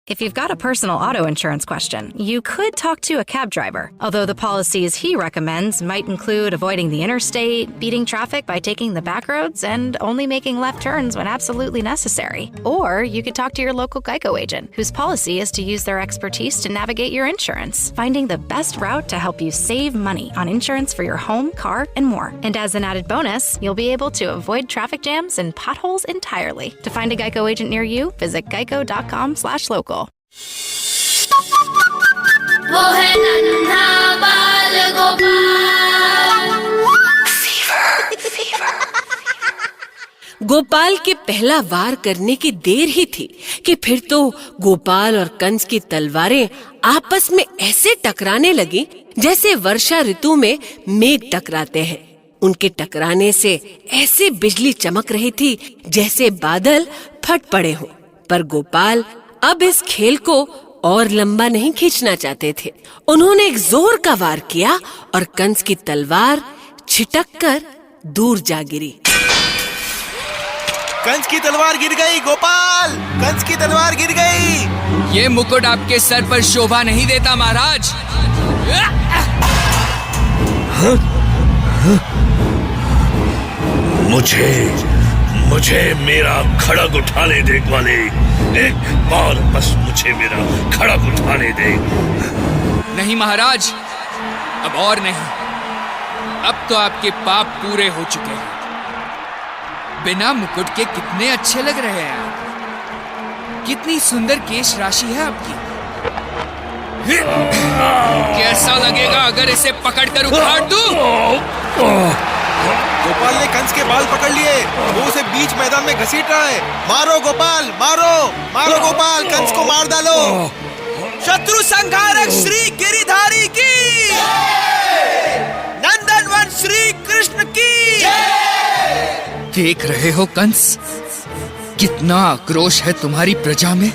If you've got a personal auto insurance question, you could talk to a cab driver, although the policies he recommends might include avoiding the interstate, beating traffic by taking the back roads, and only making left turns when absolutely necessary. Or you could talk to your local Geico agent, whose policy is to use their expertise to navigate your insurance, finding the best route to help you save money on insurance for your home, car, and more. And as an added bonus, you'll be able to avoid traffic jams and potholes entirely. To find a Geico agent near you, visit geico.com/local. वो है नन्हा बाल गोपाल। गोपाल के पहला वार करने की देर ही थी कि फिर तो गोपाल और कंस की तलवारें आपस में ऐसे टकराने लगी जैसे वर्षा ऋतु में मेघ टकराते हैं। उनके टकराने से ऐसे बिजली चमक रही थी जैसे बादल फट पड़े हों। पर गोपाल अब इस खेल को और लंबा नहीं खींचना चाहते थे। उन्होंने एक जोर का वार किया और कंस की तलवार छिटककर दूर जा गिरी। कंस की तलवार गिर गई गोपाल, कंस की तलवार गिर गई। ये मुकुट आपके सर पर शोभा नहीं देता महाराज। मुझे मेरा खड़ग उठाने दे वाले, एक बार बस मुझे मेरा खड़ग उठाने दे। नहीं महाराज, अब और नहीं। अब तो आपके पाप पूरे हो चुके हैं। बिना मुकुट के कितने अच्छे लग रहे हैं आप। कितनी सुंदर केश राशि है आपकी। कैसा लगेगा अगर इसे पकड़कर उखाड़ दूं? गोपाल ने कंस के बाल पकड़ लिए, वो उसे बीच मैदान में घसीट रहा है। मारो गोपाल, मारो गोपाल, कंस को मार डालो। शत्रु संहारक श्री गिरिधारी की, नंदनवन श्री कृष्ण की। देख रहे हो कंस, कितना आक्रोश है तुम्हारी प्रजा में।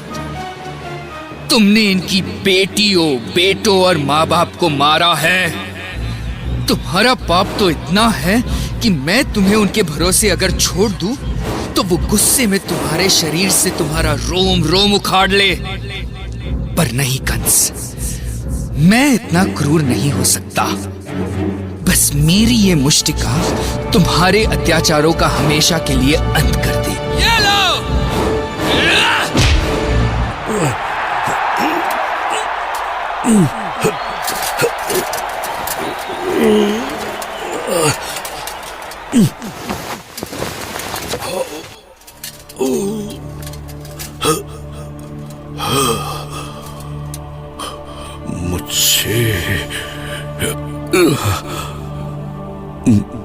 तुमने इनकी बेटियों, बेटों और माँ बाप को मारा है। तुम्हारा पाप तो इतना है कि मैं तुम्हें उनके भरोसे अगर छोड़ दूं, तो वो गुस्से में तुम्हारे शरीर से तुम्हारा रोम रोम उखाड़ ले। पर नहीं कंस, मैं इतना क्रूर नहीं हो सकता। बस मेरी ये मुष्टिका तुम्हारे अत्याचारों का हमेशा के लिए अंत कर दे। ये लो!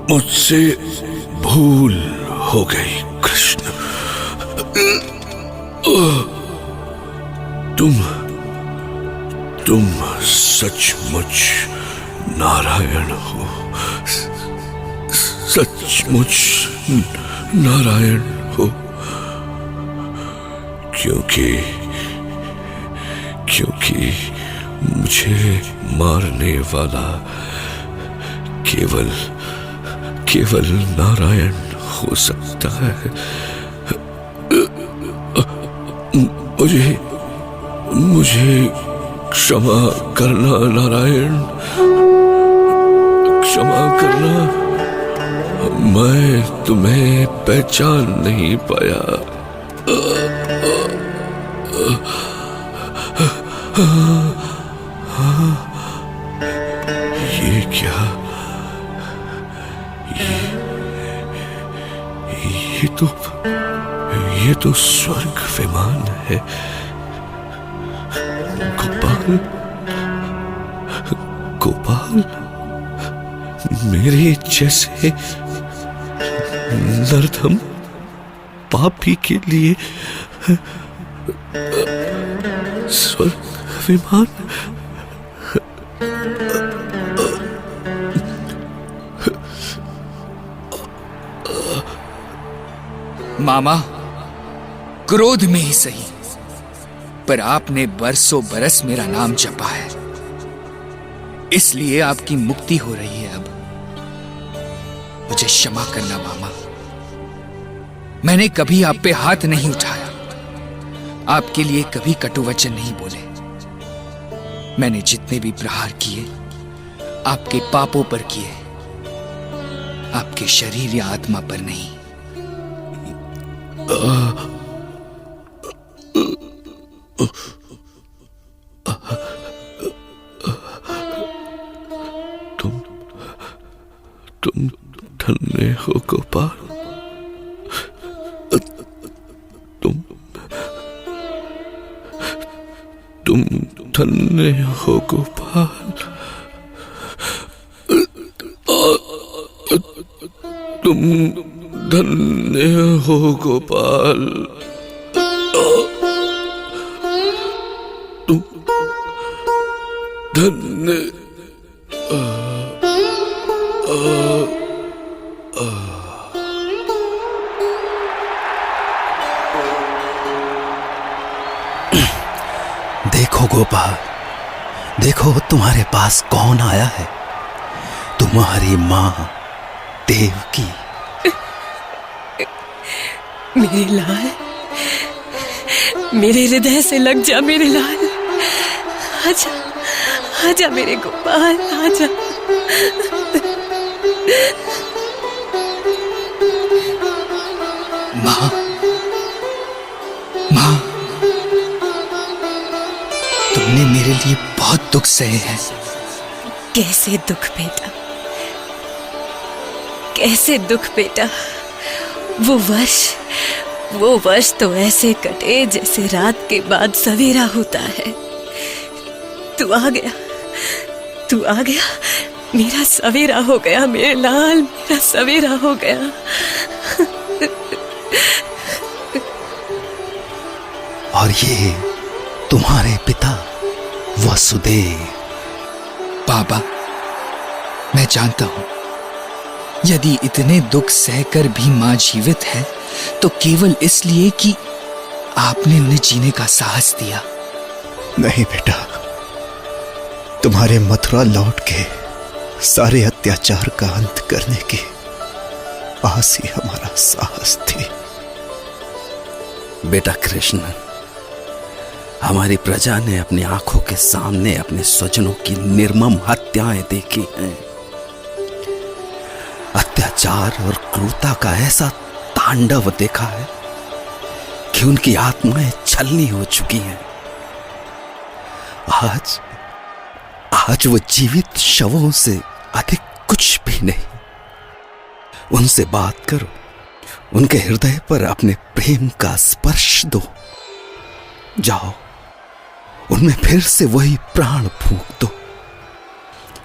मुझसे भूल हो गई कृष्ण। तुम सचमुच नारायण हो, सचमुच नारायण हो। क्योंकि मुझे मारने वाला केवल नारायण हो सकता है। मुझे क्षमा करना नारायण, क्षमा करना। मैं तुम्हें पहचान नहीं पाया। ये क्या? ये तो स्वर्ग विमान है। गोपाल मेरे जैसे नरधम पापी के लिए स्वर्ग विमान। मामा, क्रोध में ही सही, पर आपने बरसों बरस मेरा नाम जपा है, इसलिए आपकी मुक्ति हो रही है। अब मुझे क्षमा करना मामा। मैंने कभी आप पे हाथ नहीं उठाया, आपके लिए कभी कटु वचन नहीं बोले। मैंने जितने भी प्रहार किए आपके पापों पर किए, आपके शरीर या आत्मा पर नहीं। तुम धन्य हो गोपाल, तुम धन्य हो गोपाल, तुम धन्य हो गोपाल, तुम धन्य। देखो गोपाल, देखो तुम्हारे पास कौन आया है। तुम्हारी माँ देवकी। मेरे लाल, मेरे हृदय से लग जा मेरे लाल। आजा, आजा मेरे गोपाल, आजा। माँ, माँ, तुमने मेरे लिए बहुत दुख सहे हैं। कैसे दुख बेटा, कैसे दुख बेटा। वो वर्ष तो ऐसे कटे जैसे रात के बाद सवेरा होता है। तू आ गया, तू आ गया, मेरा सवेरा हो गया मेरे लाल, मेरा सवेरा हो गया। और ये तुम्हारे पिता वसुदेव। बाबा, मैं जानता हूं, यदि इतने दुख सहकर भी मां जीवित है तो केवल इसलिए कि आपने उन्हें जीने का साहस दिया। नहीं बेटा, तुम्हारे मथुरा लौट के सारे अत्याचार का अंत करने की आस ही हमारा साहस थी। बेटा कृष्ण, हमारी प्रजा ने अपनी आंखों के सामने अपने स्वजनों की निर्मम हत्याएं देखी हैं। अत्याचार और क्रूरता का ऐसा तांडव देखा है कि उनकी आत्माएं छलनी हो चुकी हैं। आज वो जीवित शवों से अधिक कुछ भी नहीं। उनसे बात करो, उनके हृदय पर अपने प्रेम का स्पर्श दो। जाओ, उनमें फिर से वही प्राण फूंक दो।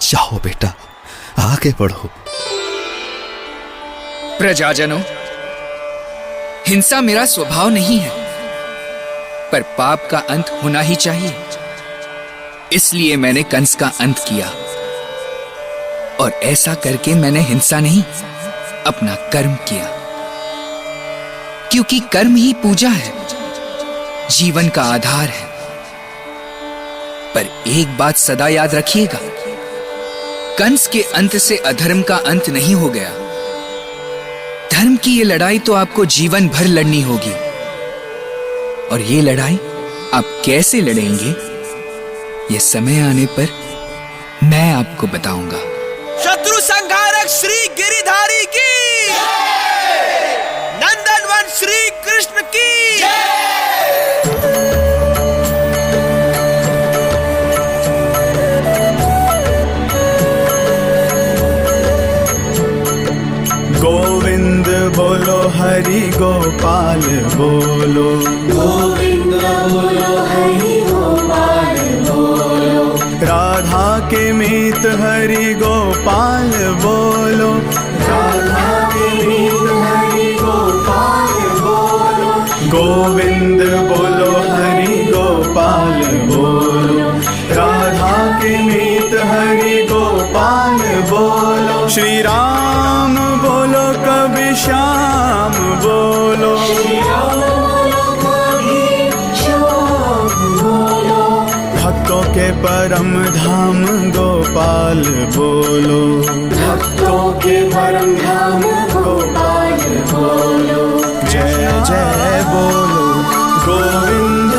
जाओ बेटा, आगे बढ़ो। प्रजाजनों, हिंसा मेरा स्वभाव नहीं है, पर पाप का अंत होना ही चाहिए। इसलिए मैंने कंस का अंत किया, और ऐसा करके मैंने हिंसा नहीं, अपना कर्म किया। क्योंकि कर्म ही पूजा है, जीवन का आधार है। पर एक बात सदा याद रखिएगा, कंस के अंत से अधर्म का अंत नहीं हो गया। धर्म की ये लड़ाई तो आपको जीवन भर लड़नी होगी, और ये लड़ाई आप कैसे लड़ेंगे, ये समय आने पर मैं आपको बताऊंगा। शत्रु संहारक श्री गिरिधारी की, नंदनवन श्री कृष्ण की। गोविंद बोलो, हरि गोपाल बोलो, गोविंद बोलो, हरि गोपाल बोलो। राधा के मीत हरि गोपाल बोलो, राधा के मीत हरि गोपाल बोलो। गोविंद बोलो, हरि गोपाल बोलो, राधा के मीत हरि गोपाल बोलो। श्री राम बोलो, कभी श्याम बोलो, श्री राम बोलो, कभी श्याम बोलो। भक्तों के परम धाम गोपाल बोलो, भक्तों के परम धाम गोपाल बोलो। जय जय बोलो, Govind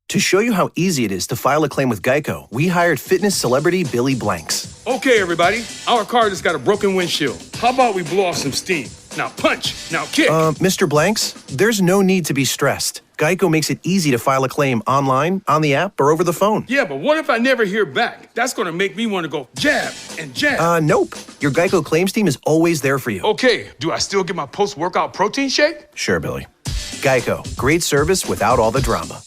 To show you how easy it is to file a claim with Geico, we hired fitness celebrity Billy Blanks. Okay, everybody, our car just got a broken windshield. How about we blow off some steam? Now punch, now kick. Mr. Blanks, there's no need to be stressed. Geico makes it easy to file a claim online, on the app, or over the phone. Yeah, but what if I never hear back? That's gonna make me want to go jab and jab. Nope. Your Geico claims team is always there for you. Okay, do I still get my post-workout protein shake? Sure, Billy. Geico, great service without all the drama.